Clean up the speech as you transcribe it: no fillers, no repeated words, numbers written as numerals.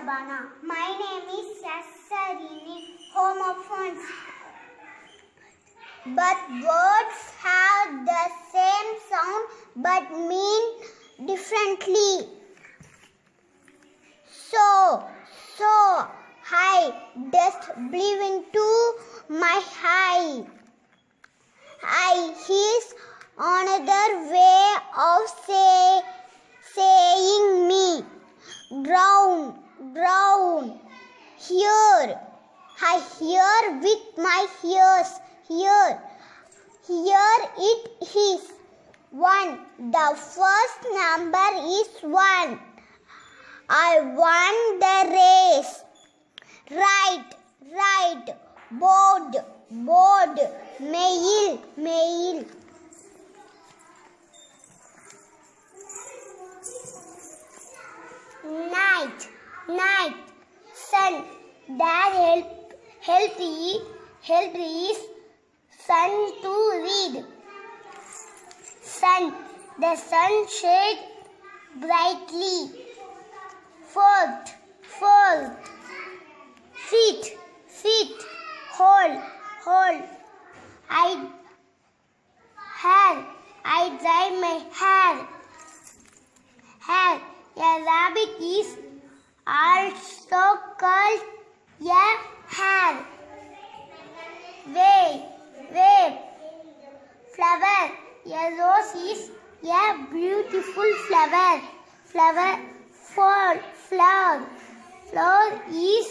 Shabana. My name is Sasarini, home of fonts. But words have the same sound but mean differently. So, I just blew into my eye. Is another way of saying me. Brown. Here. I hear with my ears. Here it is. 1. The first number is 1. I won the race. Right. Board. Mail. Night. Sun. Dad help is sun to read. Sun. The sun shades brightly. Fourth. Feet. Hold. I dry my hair. A rabbit is also called a hare. Wave. Flower. A rose is a beautiful flower. Flower is